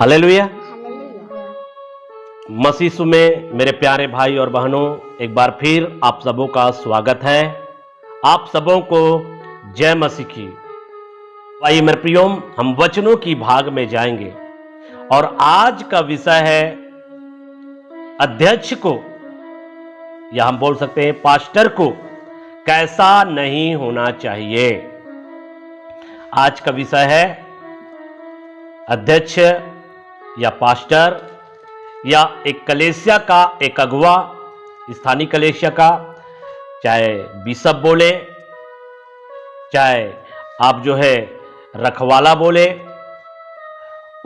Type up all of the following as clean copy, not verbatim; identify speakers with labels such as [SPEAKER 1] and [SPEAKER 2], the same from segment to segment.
[SPEAKER 1] Hallelujah. मसीह यीशु में मेरे प्यारे भाई और बहनों, एक बार फिर आप सबों का स्वागत है। आप सबों को जय मसीह की। आइए मेरे प्रियो, हम वचनों की भाग में जाएंगे और आज का विषय है अध्यक्ष को, या हम बोल सकते हैं पास्टर को कैसा नहीं होना चाहिए। आज का विषय है अध्यक्ष या पास्टर या एक कलीसिया का एक अगुवा, स्थानीय कलीसिया का, चाहे बिशप बोले, चाहे आप जो है रखवाला बोले,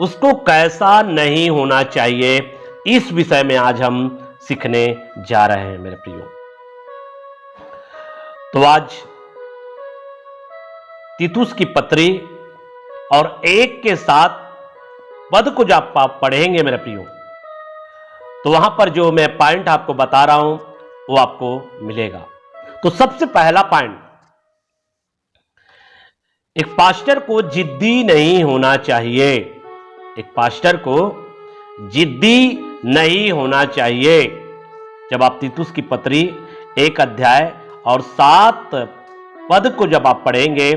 [SPEAKER 1] उसको कैसा नहीं होना चाहिए। इस विषय में आज हम सीखने जा रहे हैं मेरे प्रियो। तो आज तीतुस की पत्री और 1 के 7 पद को जब आप पढ़ेंगे मेरे प्रियो, तो वहां पर जो मैं पॉइंट आपको बता रहा हूं वो आपको मिलेगा। तो सबसे पहला पॉइंट, एक पास्टर को जिद्दी नहीं होना चाहिए। एक पास्टर को जिद्दी नहीं होना चाहिए। जब आप तीतुस की पत्री 1 अध्याय और 7 पद को जब आप पढ़ेंगे,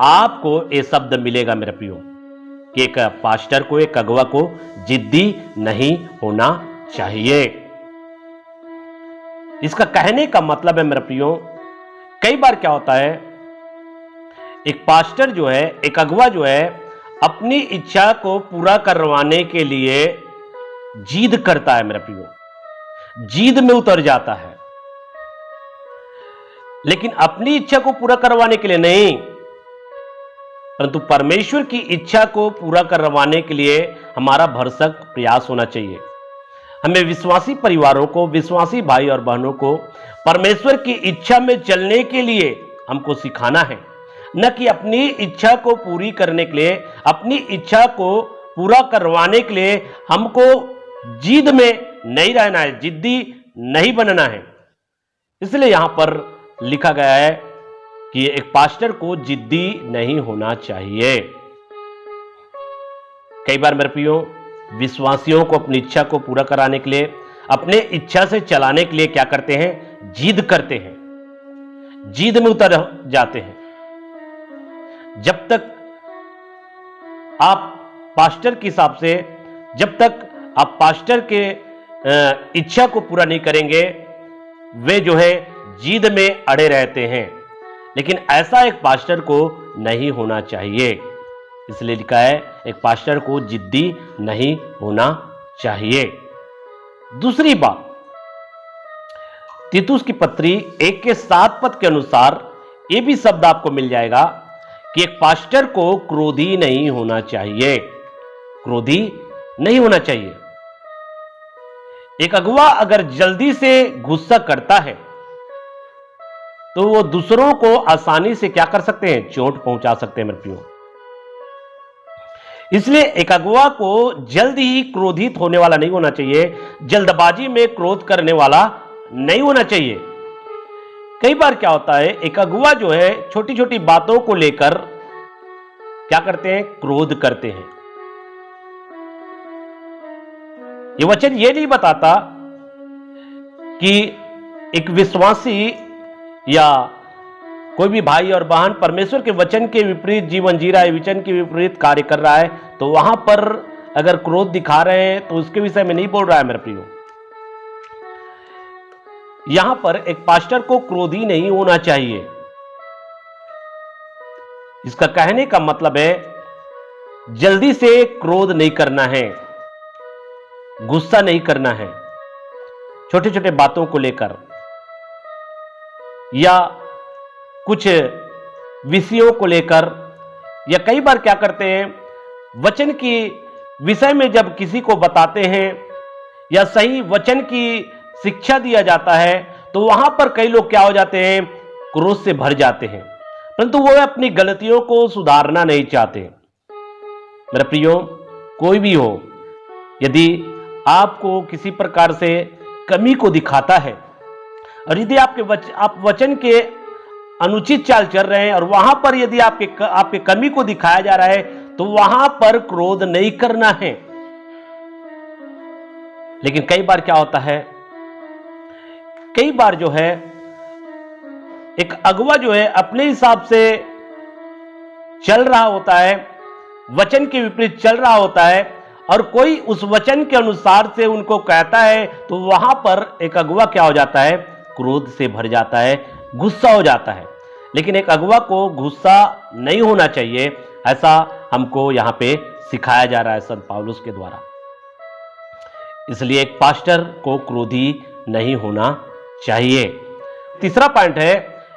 [SPEAKER 1] आपको ये शब्द मिलेगा मेरे प्रियो कि एक पास्टर को, एक अगुवा को जिद्दी नहीं होना चाहिए। इसका कहने का मतलब है मेरे प्रियो, कई बार क्या होता है, एक पास्टर जो है, एक अगुवा जो है, अपनी इच्छा को पूरा करवाने के लिए जिद करता है मेरे प्रियो, जिद में उतर जाता है, लेकिन अपनी इच्छा को पूरा करवाने के लिए नहीं, परंतु परमेश्वर की इच्छा को पूरा करवाने के लिए हमारा भरसक प्रयास होना चाहिए। हमें विश्वासी परिवारों को, विश्वासी भाई और बहनों को परमेश्वर की इच्छा में चलने के लिए हमको सिखाना है, न कि अपनी इच्छा को पूरी करने के लिए, अपनी इच्छा को पूरा करवाने के लिए हमको जिद में नहीं रहना है, जिद्दी नहीं बनना है। इसलिए यहां पर लिखा गया है कि एक पास्टर को जिद्दी नहीं होना चाहिए। कई बार मेरे प्रियो, विश्वासियों को अपनी इच्छा को पूरा कराने के लिए, अपने इच्छा से चलाने के लिए क्या करते हैं, जिद करते हैं, जिद में उतर जाते हैं। जब तक आप पास्टर के हिसाब से, जब तक आप पास्टर के इच्छा को पूरा नहीं करेंगे, वे जो है जिद में अड़े रहते हैं। लेकिन ऐसा एक पास्टर को नहीं होना चाहिए। इसलिए लिखा है एक पास्टर को जिद्दी नहीं होना चाहिए। दूसरी बात, तीतुस की पत्री 1 के 7 पद के अनुसार यह भी शब्द आपको मिल जाएगा कि एक पास्टर को क्रोधी नहीं होना चाहिए। क्रोधी नहीं होना चाहिए। एक अगुवा अगर जल्दी से गुस्सा करता है तो वो दूसरों को आसानी से क्या कर सकते हैं, चोट पहुंचा सकते हैं मेरे प्रियो। इसलिए एक अगुवा को जल्दी ही क्रोधित होने वाला नहीं होना चाहिए, जल्दबाजी में क्रोध करने वाला नहीं होना चाहिए। कई बार क्या होता है, एक अगुवा जो है छोटी छोटी बातों को लेकर क्या करते हैं, क्रोध करते हैं। ये वचन ये नहीं बताता कि एक विश्वासी या कोई भी भाई और बहन परमेश्वर के वचन के विपरीत जीवन जी रहा है, वचन के विपरीत कार्य कर रहा है, तो वहां पर अगर क्रोध दिखा रहे हैं तो उसके विषय में नहीं बोल रहा है मेरे प्रियो। यहां पर एक पास्टर को क्रोधी नहीं होना चाहिए। इसका कहने का मतलब है जल्दी से क्रोध नहीं करना है, गुस्सा नहीं करना है छोटे छोटे बातों को लेकर, या कुछ विषयों को लेकर, या कई बार क्या करते हैं, वचन की विषय में जब किसी को बताते हैं या सही वचन की शिक्षा दिया जाता है, तो वहां पर कई लोग क्या हो जाते हैं, क्रोध से भर जाते हैं, परंतु वो अपनी गलतियों को सुधारना नहीं चाहते। मेरे प्रियो, कोई भी हो, यदि आपको किसी प्रकार से कमी को दिखाता है, और यदि आप वचन के अनुचित चाल चल रहे हैं और वहां पर यदि आपके कमी को दिखाया जा रहा है, तो वहां पर क्रोध नहीं करना है। लेकिन कई बार क्या होता है, कई बार जो है एक अगुवा जो है अपने हिसाब से चल रहा होता है, वचन के विपरीत चल रहा होता है, और कोई उस वचन के अनुसार से उनको कहता है, तो वहां पर एक अगुवा क्या हो जाता है, क्रोध से भर जाता है, गुस्सा हो जाता है। लेकिन एक अगुवा को गुस्सा नहीं होना चाहिए, ऐसा हमको यहां पे सिखाया जा रहा है संत पौलुस के द्वारा। इसलिए एक पास्टर को क्रोधी नहीं होना चाहिए। तीसरा पॉइंट है,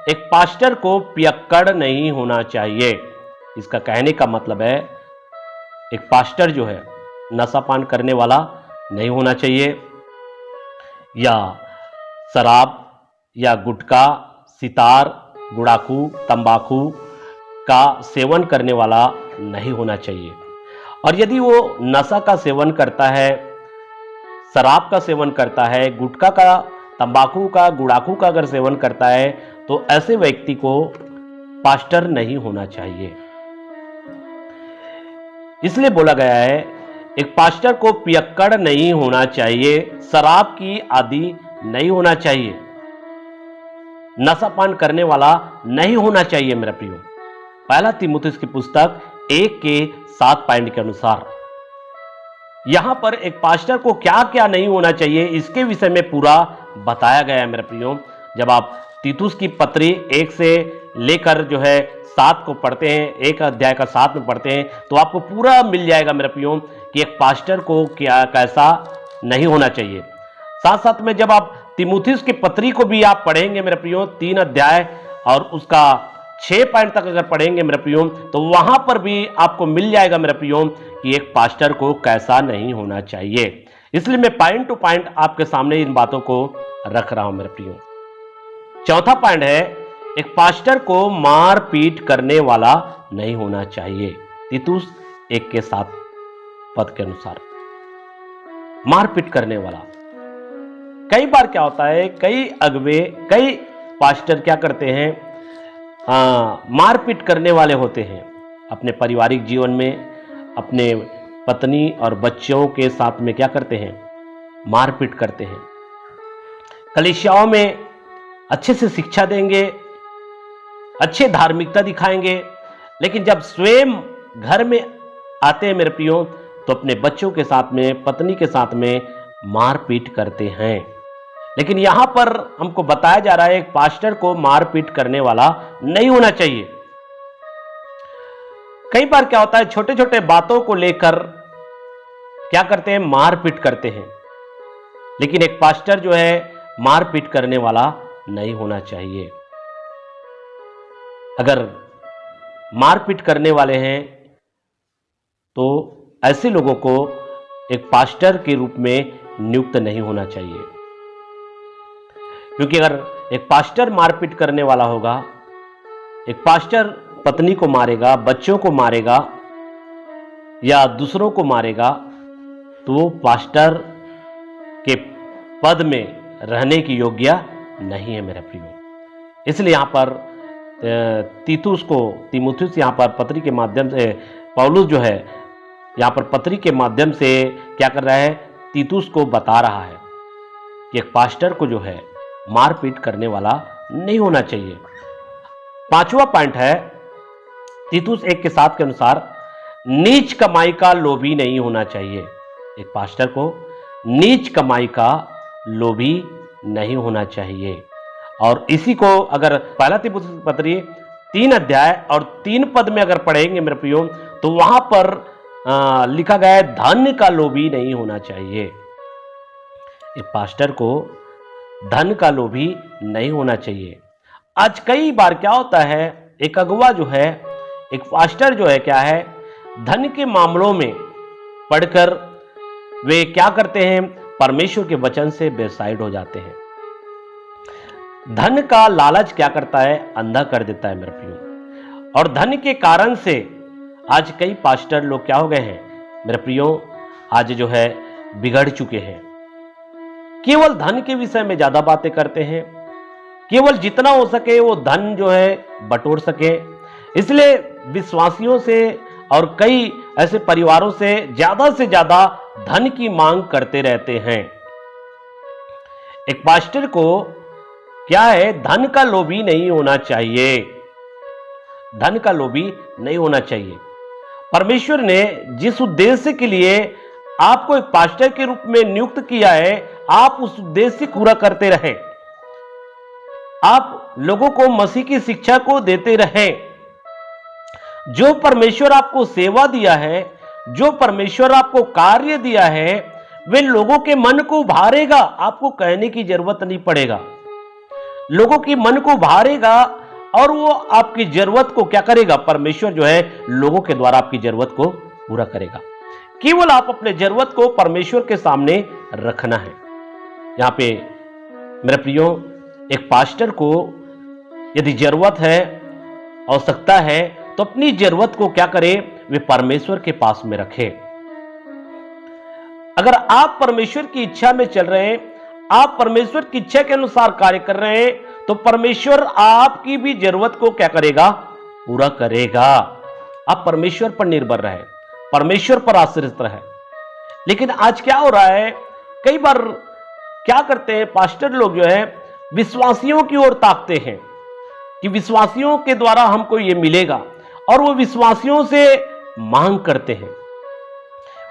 [SPEAKER 1] एक पास्टर को पियक्कड़ नहीं होना चाहिए। इसका कहने का मतलब है एक पास्टर जो है नशापान करने वाला नहीं होना चाहिए, या शराब या गुटखा, सितार, गुड़ाखू, तंबाकू का सेवन करने वाला नहीं होना चाहिए। और यदि वो नशा का सेवन करता है, शराब का सेवन करता है, गुटखा का, तंबाकू का, गुड़ाखू का अगर सेवन करता है, तो ऐसे व्यक्ति को पास्टर नहीं होना चाहिए। इसलिए बोला गया है एक पास्टर को पियक्कड़ नहीं होना चाहिए, शराब की आदि नहीं होना चाहिए, नशापान करने वाला नहीं होना चाहिए। मेरा प्रियो, पहला तीमुथियुस की पुस्तक 1:7 पॉइंट के अनुसार यहां पर एक पास्टर को क्या क्या नहीं होना चाहिए, इसके विषय में पूरा बताया गया है। मेरे प्रियो, जब आप तीतुस की पत्री 1 से लेकर जो है 7 को पढ़ते हैं, 1 अध्याय का 7 में पढ़ते हैं, तो आपको पूरा मिल जाएगा मेरे प्रियो कि एक पास्टर को क्या कैसा नहीं होना चाहिए। साथ साथ में जब आप तीमुथियुस की पत्री को भी आप पढ़ेंगे मेरे प्रियो, 3 अध्याय और उसका 6 पॉइंट तक अगर पढ़ेंगे मेरे प्रियो, तो वहां पर भी आपको मिल जाएगा मेरे प्रियो कि एक पास्टर को कैसा नहीं होना चाहिए। इसलिए मैं पॉइंट टू पॉइंट आपके सामने इन बातों को रख रहा हूं मेरे प्रियो। चौथा पॉइंट है, एक पास्टर को मार पीट करने वाला नहीं होना चाहिए। तीतुस 1:7 पद के अनुसार मारपीट करने वाला। कई बार क्या होता है, कई अगवे, कई पास्टर क्या करते हैं, मारपीट करने वाले होते हैं अपने पारिवारिक जीवन में, अपने पत्नी और बच्चों के साथ में क्या करते हैं, मारपीट करते हैं। कलीसियाओं में अच्छे से शिक्षा देंगे, अच्छे धार्मिकता दिखाएंगे, लेकिन जब स्वयं घर में आते हैं मेरे प्रियो, तो अपने बच्चों के साथ में, पत्नी के साथ में मारपीट करते हैं। लेकिन यहां पर हमको बताया जा रहा है एक पास्टर को मारपीट करने वाला नहीं होना चाहिए। कई बार क्या होता है, छोटे छोटे बातों को लेकर क्या करते हैं, मारपीट करते हैं। लेकिन एक पास्टर जो है मारपीट करने वाला नहीं होना चाहिए। अगर मारपीट करने वाले हैं तो ऐसे लोगों को एक पास्टर के रूप में नियुक्त नहीं होना चाहिए, क्योंकि अगर एक पास्टर मारपीट करने वाला होगा, एक पास्टर पत्नी को मारेगा, बच्चों को मारेगा या दूसरों को मारेगा, तो वो पास्टर के पद में रहने की योग्य नहीं है मेरे प्रियो। इसलिए यहां पर तीमुथियुस यहां पर पत्री के माध्यम से, पौलुस जो है यहां पर पत्री के माध्यम से क्या कर रहा है, तीतुस को बता रहा है कि एक पास्टर को जो है मारपीट करने वाला नहीं होना चाहिए। पांचवा पॉइंट है, तीतुस 1:7 के अनुसार नीच कमाई का लोभी नहीं होना चाहिए। एक पास्टर को नीच कमाई का लोभी नहीं होना चाहिए। और इसी को अगर पहला तीमुथियुस पत्री 3 अध्याय और 3 पद में अगर पढ़ेंगे मेरे प्रियो, तो वहां पर लिखा गया है धन का लोभी नहीं होना चाहिए। एक पास्टर को धन का लोभी नहीं होना चाहिए। आज कई बार क्या होता है, एक अगुवा जो है, एक पास्टर जो है क्या है, धन के मामलों में पढ़कर वे क्या करते हैं, परमेश्वर के वचन से बेसाइड हो जाते हैं। धन का लालच क्या करता है, अंधा कर देता है मेरे प्रियो। और धन के कारण से आज कई पास्टर लोग क्या हो गए हैं मेरे प्रियो, आज जो है बिगड़ चुके हैं। केवल धन के विषय में ज्यादा बातें करते हैं, केवल जितना हो सके वो धन जो है बटोर सके। इसलिए विश्वासियों से और कई ऐसे परिवारों से ज्यादा धन की मांग करते रहते हैं। एक पास्टर को क्या है, धन का लोभी नहीं होना चाहिए। धन का लोभी नहीं होना चाहिए। परमेश्वर ने जिस उद्देश्य के लिए आपको एक पास्टर के रूप में नियुक्त किया है, आप उस उद्देश्य को पूरा करते रहें। आप लोगों को मसीह की शिक्षा को देते रहें। जो परमेश्वर आपको सेवा दिया है, जो परमेश्वर आपको कार्य दिया है, वे लोगों के मन को उभारेगा। आपको कहने की जरूरत नहीं पड़ेगा। लोगों की मन को उभारेगा और वो आपकी जरूरत को क्या करेगा, परमेश्वर जो है लोगों के द्वारा आपकी जरूरत को पूरा करेगा। केवल आप अपने जरूरत को परमेश्वर के सामने रखना है। यहां पे मेरे प्रियो, एक पास्टर को यदि जरूरत है, आवश्यकता है, तो अपनी जरूरत को क्या करे, वे परमेश्वर के पास में रखे। अगर आप परमेश्वर की इच्छा में चल रहे हैं, आप परमेश्वर की इच्छा के अनुसार कार्य कर रहे हैं, तो परमेश्वर आपकी भी जरूरत को क्या करेगा, पूरा करेगा। आप परमेश्वर पर निर्भर रहे, परमेश्वर पर आश्रित रहे। लेकिन आज क्या हो रहा है, कई बार क्या करते हैं पास्टर लोग जो है, विश्वासियों की ओर ताकते हैं कि विश्वासियों के द्वारा हमको ये मिलेगा, और वो विश्वासियों से मांग करते हैं।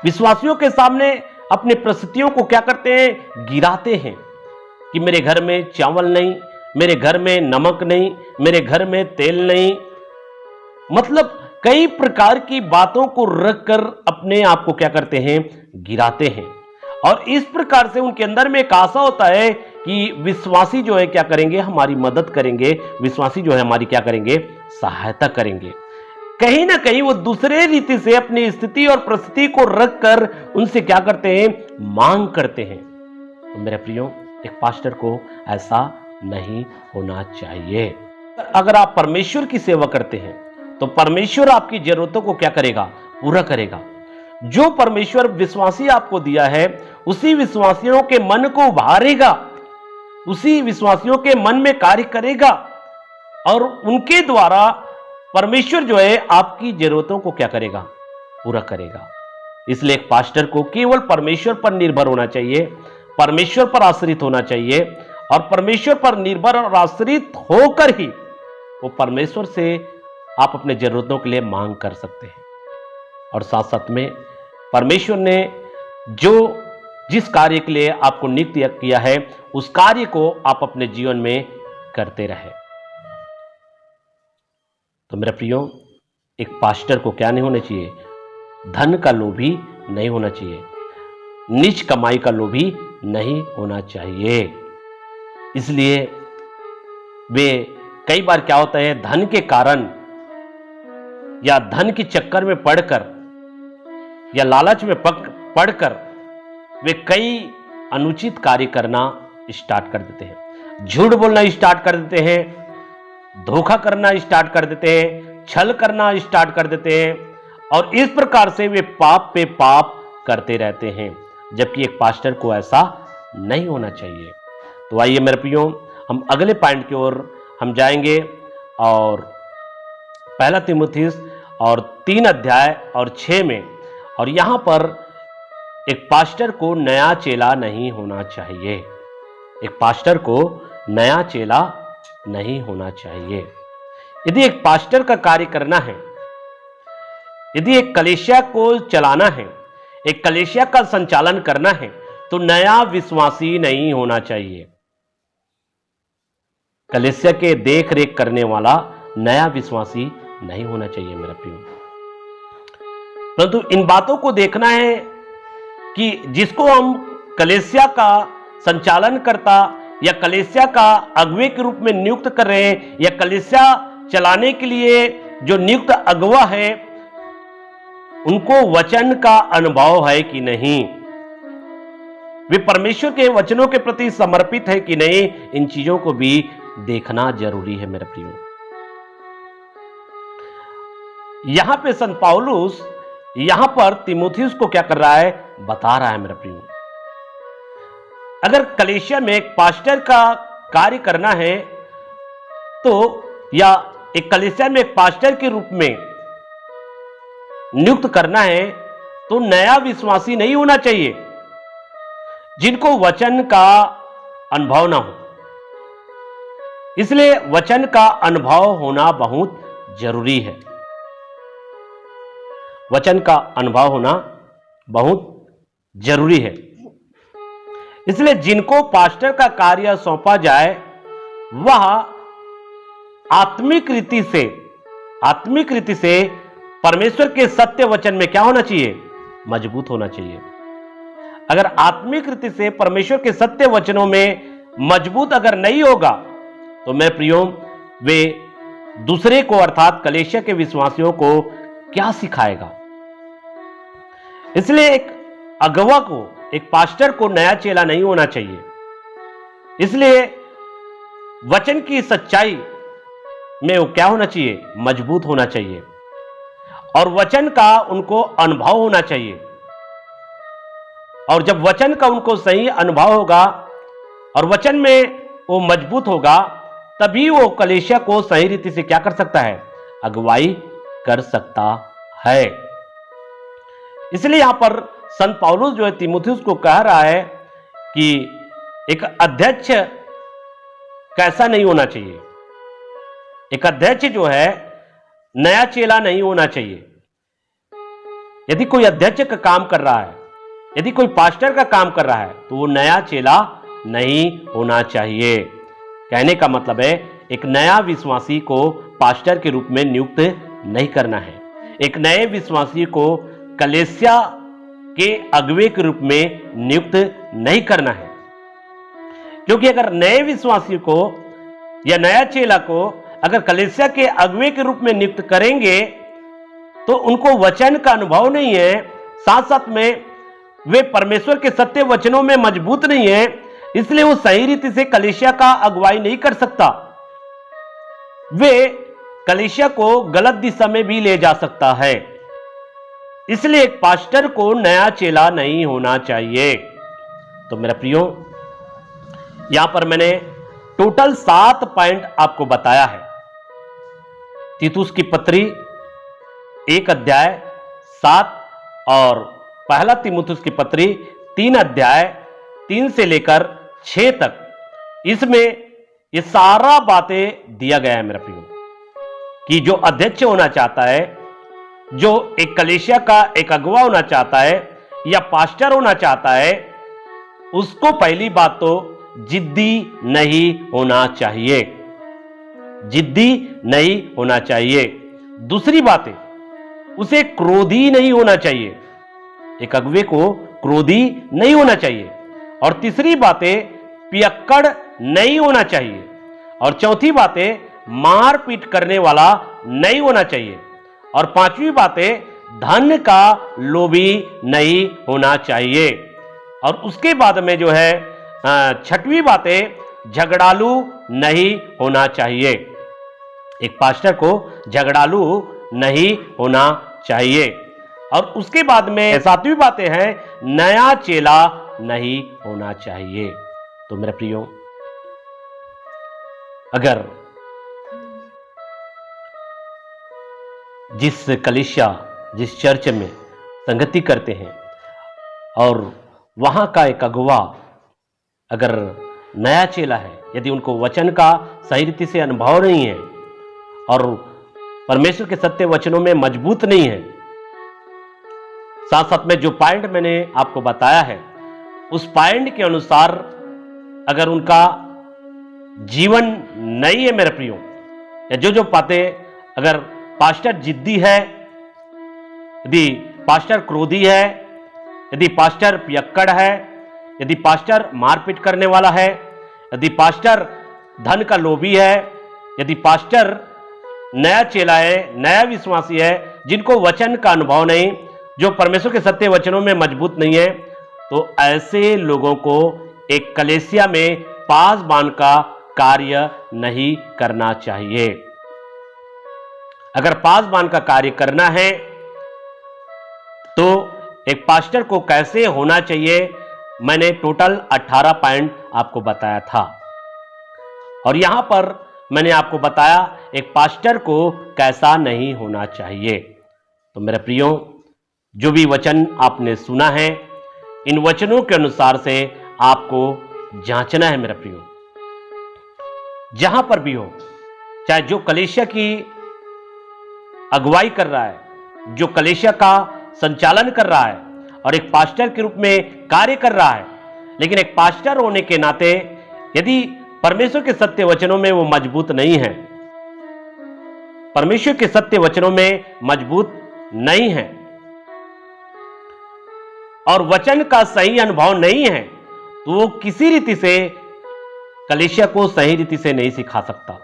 [SPEAKER 1] विश्वासियों के सामने अपने परिस्थितियों को क्या करते हैं, गिराते हैं कि मेरे घर में चावल नहीं, मेरे घर में नमक नहीं, मेरे घर में तेल नहीं। मतलब कई प्रकार की बातों को रखकर अपने आप को क्या करते हैं, गिराते हैं। और इस प्रकार से उनके अंदर में एक आशा होता है कि विश्वासी जो है क्या करेंगे, हमारी मदद करेंगे, विश्वासी जो है हमारी क्या करेंगे, सहायता करेंगे। कहीं ना कहीं वो दूसरे रीति से अपनी स्थिति और परिस्थिति को रखकर उनसे क्या करते हैं, मांग करते हैं। तो मेरे प्रियो, एक पास्टर को ऐसा नहीं होना चाहिए। अगर आप परमेश्वर की सेवा करते हैं तो परमेश्वर आपकी जरूरतों को क्या करेगा, पूरा करेगा। जो परमेश्वर विश्वासी आपको दिया है, उसी विश्वासियों के मन को उभारेगा, उसी विश्वासियों के मन में कार्य करेगा, और उनके द्वारा परमेश्वर जो है आपकी जरूरतों को क्या करेगा, पूरा करेगा। इसलिए एक पास्टर को केवल परमेश्वर पर निर्भर होना चाहिए, परमेश्वर पर आश्रित होना चाहिए, और परमेश्वर पर निर्भर और आश्रित होकर ही वो परमेश्वर से आप अपने जरूरतों के लिए मांग कर सकते हैं। और साथ साथ में परमेश्वर ने जिस कार्य के लिए आपको नियुक्त किया है, उस कार्य को आप अपने जीवन में करते रहे। तो मेरे प्रियो, एक पास्टर को क्या नहीं होना चाहिए, धन का लोभी नहीं होना चाहिए, नीच कमाई का लोभी नहीं होना चाहिए। इसलिए वे कई बार क्या होता है, धन के कारण या धन के चक्कर में पड़कर या लालच में पड़कर वे कई अनुचित कार्य करना स्टार्ट कर देते हैं। झूठ बोलना स्टार्ट कर देते हैं, धोखा करना स्टार्ट कर देते हैं, छल करना स्टार्ट कर देते हैं, और इस प्रकार से वे पाप पे पाप करते रहते हैं। जबकि एक पास्टर को ऐसा नहीं होना चाहिए। तो आइए मेरे प्रियो, हम अगले पॉइंट की ओर हम जाएंगे, और पहला तीमुथियुस और 3 अध्याय और 6 में, और यहां पर एक पास्टर को नया चेला नहीं होना चाहिए। एक पास्टर को नया चेला नहीं होना चाहिए। यदि एक पास्टर का कार्य करना है, यदि एक कलीसिया को चलाना है, एक कलीसिया का संचालन करना है, तो नया विश्वासी नहीं होना चाहिए। कलीसिया के देख रेख करने वाला नया विश्वासी नहीं होना चाहिए मेरा प्रियो। परंतु इन बातों को देखना है कि जिसको हम कलीसिया का संचालन करता या कलीसिया का अगुवे के रूप में नियुक्त कर रहे हैं, या कलीसिया चलाने के लिए जो नियुक्त अगुवा है, उनको वचन का अनुभव है कि नहीं, वे परमेश्वर के वचनों के प्रति समर्पित है कि नहीं, इन चीजों को भी देखना जरूरी है मेरे प्रियो। यहां पे संत पौलुस यहां पर तीमुथियुस को क्या कर रहा है, बता रहा है मेरे प्रियो। अगर कलीसिया में एक पास्टर का कार्य करना है, तो या एक कलीसिया में एक पास्टर के रूप में नियुक्त करना है, तो नया विश्वासी नहीं होना चाहिए जिनको वचन का अनुभव ना हो। इसलिए वचन का अनुभव होना बहुत जरूरी है। वचन का अनुभव होना बहुत जरूरी है। इसलिए जिनको पास्टर का कार्य सौंपा जाए वह आत्मिक रीति से परमेश्वर के सत्य वचन में क्या होना चाहिए? मजबूत होना चाहिए। अगर आत्मिक रीति से परमेश्वर के सत्य वचनों में मजबूत अगर नहीं होगा तो मैं प्रियो वे दूसरे को अर्थात कलीसिया के विश्वासियों को क्या सिखाएगा? इसलिए एक अगुवा को, एक पास्टर को नया चेला नहीं होना चाहिए। इसलिए वचन की सच्चाई में वो क्या होना चाहिए? मजबूत होना चाहिए और वचन का उनको अनुभव होना चाहिए। और जब वचन का उनको सही अनुभव होगा और वचन में वो मजबूत होगा तभी वो कलीसिया को सही रीति से क्या कर सकता है? अगुवाई कर सकता है। इसलिए यहां पर संत पौलुस जो है तीमुथियुस को कह रहा है कि एक अध्यक्ष कैसा नहीं होना चाहिए। एक अध्यक्ष जो है नया चेला नहीं होना चाहिए। यदि कोई अध्यक्ष का काम कर रहा है, यदि कोई पास्टर का काम कर रहा है तो वो नया चेला नहीं होना चाहिए। कहने का मतलब है एक नया विश्वासी को पास्टर के रूप में नियुक्त नहीं करना है। एक नए विश्वासी को कलीसिया के अगुवे के रूप में नियुक्त नहीं करना है। क्योंकि अगर नए विश्वासी को या नया चेला को अगर कलीसिया के अगुवे के रूप में नियुक्त करेंगे तो उनको वचन का अनुभव नहीं है, साथ साथ में वे परमेश्वर के सत्य वचनों में मजबूत नहीं है, इसलिए वो सही रीति से कलीसिया का अगुवाई नहीं कर सकता। वे कलीसिया को गलत दिशा में भी ले जा सकता है। इसलिए एक पास्टर को नया चेला नहीं होना चाहिए। तो मेरा प्रियो, यहां पर मैंने टोटल 7 पॉइंट आपको बताया है। तीतुस की पत्री 1 अध्याय 7 और पहला तीमुथियुस की पत्री 3 अध्याय 3 से लेकर 6 तक, इसमें ये सारा बातें दिया गया है मेरा प्रियो, कि जो अध्यक्ष होना चाहता है, जो एक कलीसिया का एक अगुवा होना चाहता है या पास्टर होना चाहता है, उसको पहली बात तो जिद्दी नहीं होना चाहिए। जिद्दी नहीं होना चाहिए। दूसरी बात है उसे क्रोधी नहीं होना चाहिए। एक अगुवे को क्रोधी नहीं होना चाहिए। और तीसरी बात है पियक्कड़ नहीं होना चाहिए। और चौथी बात है मारपीट करने वाला नहीं होना चाहिए। और पांचवी बात है धन का लोभी नहीं होना चाहिए। और उसके बाद में जो है छठवीं बात है झगड़ालू नहीं होना चाहिए। एक पास्टर को झगड़ालू नहीं होना चाहिए। और उसके बाद में 7वीं बातें हैं नया चेला नहीं होना चाहिए। तो मेरे प्रियो, अगर जिस कलीसिया, जिस चर्च में संगति करते हैं और वहां का एक अगुवा अगर नया चेला है, यदि उनको वचन का सही रीति से अनुभव नहीं है और परमेश्वर के सत्य वचनों में मजबूत नहीं है, साथ साथ में जो पॉइंट मैंने आपको बताया है उस पॉइंट के अनुसार अगर उनका जीवन नहीं है मेरे प्रियो, या जो बातें, अगर पास्टर जिद्दी है, यदि पास्टर क्रोधी है, यदि पास्टर पियक्कड़ है, यदि पास्टर मारपीट करने वाला है, यदि पास्टर धन का लोभी है, यदि पास्टर नया चेला है, नया विश्वासी है, जिनको वचन का अनुभव नहीं, जो परमेश्वर के सत्य वचनों में मजबूत नहीं है, तो ऐसे लोगों को एक कलीसिया में पासबान का कार्य नहीं करना चाहिए। अगर पासबान का कार्य करना है तो एक पास्टर को कैसे होना चाहिए, मैंने टोटल 18 पॉइंट आपको बताया था। और यहां पर मैंने आपको बताया एक पास्टर को कैसा नहीं होना चाहिए। तो मेरे प्रियो, जो भी वचन आपने सुना है, इन वचनों के अनुसार से आपको जांचना है मेरा प्रियो। जहां पर भी हो, चाहे जो कलीसिया की अगुवाई कर रहा है, जो कलीसिया का संचालन कर रहा है और एक पास्टर के रूप में कार्य कर रहा है, लेकिन एक पास्टर होने के नाते यदि परमेश्वर के सत्य वचनों में वो मजबूत नहीं है, परमेश्वर के सत्य वचनों में मजबूत नहीं है और वचन का सही अनुभव नहीं है, तो वो किसी रीति से कलीसिया को सही रीति से नहीं सिखा सकता,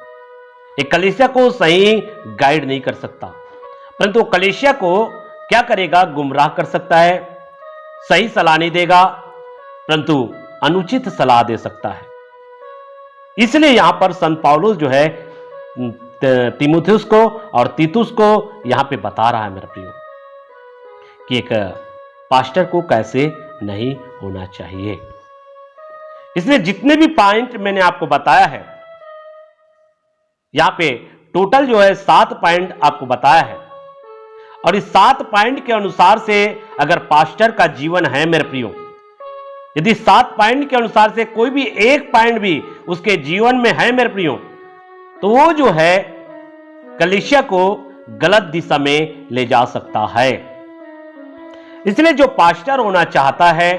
[SPEAKER 1] एक कलीसिया को सही गाइड नहीं कर सकता, परंतु कलीसिया को क्या करेगा? गुमराह कर सकता है, सही सलाह नहीं देगा, परंतु अनुचित सलाह दे सकता है। इसलिए यहां पर संत पौलुस जो है तीमुथियुस को और तीतुस को यहां पे बता रहा है मेरा प्रियो कि एक पास्टर को कैसे नहीं होना चाहिए। इसलिए जितने भी पॉइंट मैंने आपको बताया है, यहां पे टोटल जो है 7 पॉइंट आपको बताया है और इस 7 पॉइंट के अनुसार से अगर पास्टर का जीवन है मेरे प्रियो, यदि 7 पॉइंट के अनुसार से कोई भी एक पॉइंट भी उसके जीवन में है मेरे प्रियो, तो वो जो है कलीसिया को गलत दिशा में ले जा सकता है। इसलिए जो पास्टर होना चाहता है,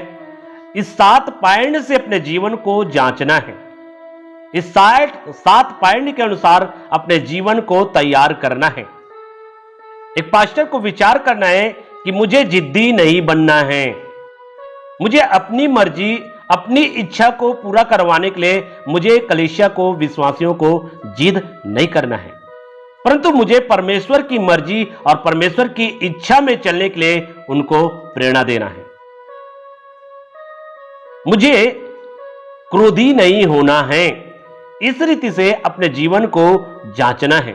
[SPEAKER 1] इस 7 पॉइंट से अपने जीवन को जांचना है, इस 7 पॉइंट के अनुसार अपने जीवन को तैयार करना है। एक पास्टर को विचार करना है कि मुझे जिद्दी नहीं बनना है, मुझे अपनी मर्जी अपनी इच्छा को पूरा करवाने के लिए मुझे कलीसिया को, विश्वासियों को जिद नहीं करना है, परंतु मुझे परमेश्वर की मर्जी और परमेश्वर की इच्छा में चलने के लिए उनको प्रेरणा देना है। मुझे क्रोधी नहीं होना है, इस रीति से अपने जीवन को जांचना है।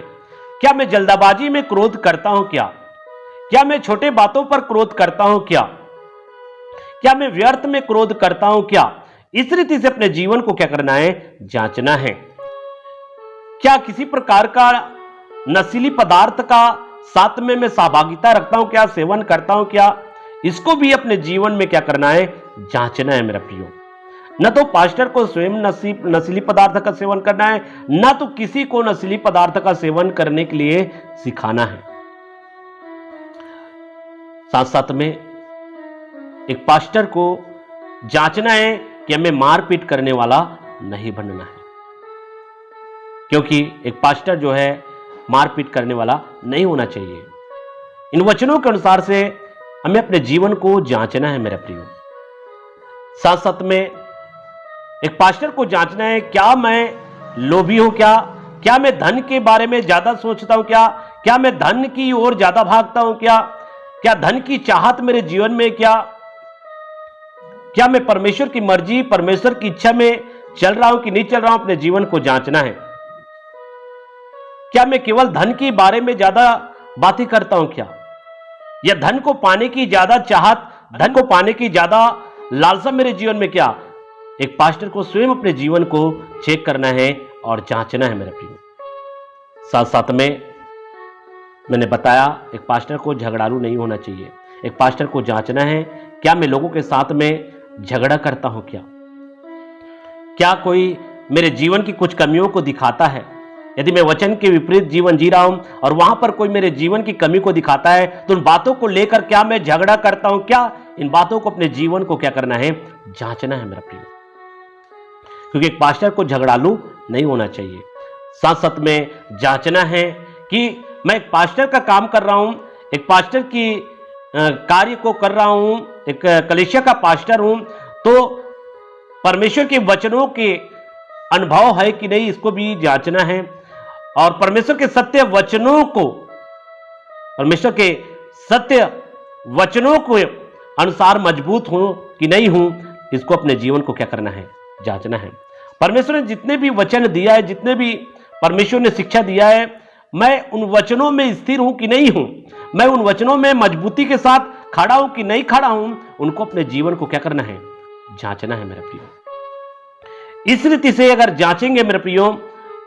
[SPEAKER 1] क्या मैं जल्दबाजी में क्रोध करता हूं? क्या मैं छोटे बातों पर क्रोध करता हूं? क्या मैं व्यर्थ में क्रोध करता हूं? इस रीति से अपने जीवन को क्या करना है? जांचना है। क्या किसी प्रकार का नशीली पदार्थ का साथ में मैं सहभागिता रखता हूं? क्या सेवन करता हूं? इसको भी अपने जीवन में क्या करना है? जांचना है मेरा प्रियो। न तो पास्टर को स्वयं नशीली पदार्थ का सेवन करना है, न तो किसी को नशीली पदार्थ का सेवन करने के लिए सिखाना है। साथ साथ में एक पास्टर को जांचना है कि हमें मारपीट करने वाला नहीं बनना है, क्योंकि एक पास्टर जो है मारपीट करने वाला नहीं होना चाहिए। इन वचनों के अनुसार से हमें अपने जीवन को जांचना है मेरा प्रियो। साथ साथ में एक पास्टर को जांचना है, क्या मैं लोभी हूं? क्या मैं धन के बारे में ज्यादा सोचता हूं? क्या मैं धन की ओर ज्यादा भागता हूं? क्या धन की चाहत मेरे जीवन में? क्या मैं परमेश्वर की मर्जी, परमेश्वर की इच्छा में चल रहा हूं कि नहीं चल रहा हूं? अपने जीवन को जांचना है। क्या मैं केवल धन के बारे में ज्यादा बातें करता हूं? या धन को पाने की ज्यादा चाहत, धन को पाने की ज्यादा लालसा मेरे जीवन में? एक पास्टर को स्वयं अपने जीवन को चेक करना है और जांचना है मेरे प्रियो। साथ साथ में मैंने बताया, एक पास्टर को झगड़ालू नहीं होना चाहिए। एक पास्टर को जांचना है, क्या मैं लोगों के साथ में झगड़ा करता हूं? क्या कोई मेरे जीवन की कुछ कमियों को दिखाता है? यदि मैं वचन के विपरीत जीवन जी रहा हूं और वहां पर कोई मेरे जीवन की कमी को दिखाता है, तो उन बातों को लेकर क्या मैं झगड़ा करता हूं? इन बातों को, अपने जीवन को क्या करना है? जांचना है मेरा प्रियो, क्योंकि एक पास्टर को झगड़ालू नहीं होना चाहिए। साथ साथ में जांचना है कि मैं एक पास्टर का काम कर रहा हूं, एक पास्टर की कार्य को कर रहा हूं, एक कलीसिया का पास्टर हूं, तो परमेश्वर के वचनों के अनुभव है कि नहीं, इसको भी जांचना है। और परमेश्वर के सत्य वचनों को, परमेश्वर के सत्य वचनों को अनुसार मजबूत हूं कि नहीं हूं, इसको अपने जीवन को क्या करना है? जांचना है। परमेश्वर ने जितने भी वचन दिया है, जितने भी परमेश्वर ने शिक्षा दिया है, मैं उन वचनों में स्थिर हूं कि नहीं हूं, मैं उन वचनों में मजबूती के साथ खड़ा हूं कि नहीं खड़ा हूं, उनको अपने जीवन को क्या करना है? जांचना है मेरे प्रियो। इस रीति से अगर जांचेंगे मेरे प्रियो,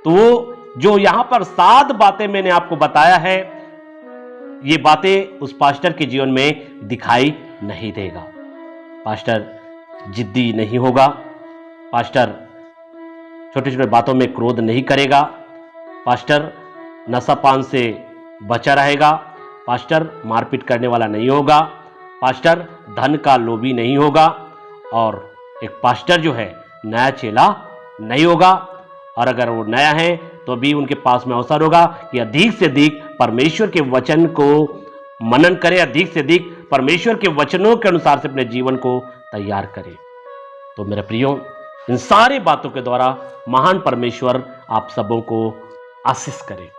[SPEAKER 1] तो वो जो यहां पर 7 बातें मैंने आपको बताया है, ये बातें उस पास्टर के जीवन में दिखाई नहीं देगा। पास्टर जिद्दी नहीं होगा, पास्टर छोटे छोटे बातों में क्रोध नहीं करेगा, पास्टर नशापान से बचा रहेगा, पास्टर मारपीट करने वाला नहीं होगा, पास्टर धन का लोभी नहीं होगा, और एक पास्टर जो है नया चेला नहीं होगा। और अगर वो नया है तो भी उनके पास में अवसर होगा कि अधिक से अधिक परमेश्वर के वचन को मनन करे, अधिक से अधिक परमेश्वर के वचनों के अनुसार से अपने जीवन को तैयार करे। तो मेरे प्रियो, इन सारी बातों के द्वारा महान परमेश्वर आप सबों को आशीष करे।